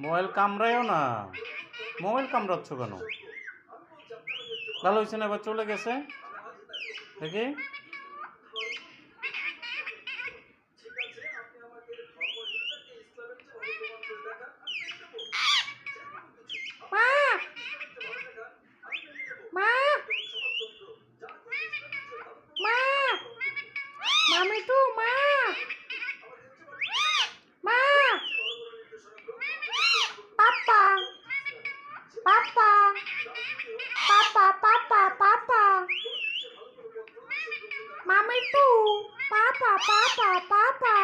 Mobile কামড়ায়ও না, mobile কামড়াচ্ছ কেন? ভালো হয়েছে না, এবার চলে গেছে দেখি। মা মা মা মামি টু মা মা পাপা পাপা পাপা পাপা পাপা মামি টু পাপা পাপা পাপা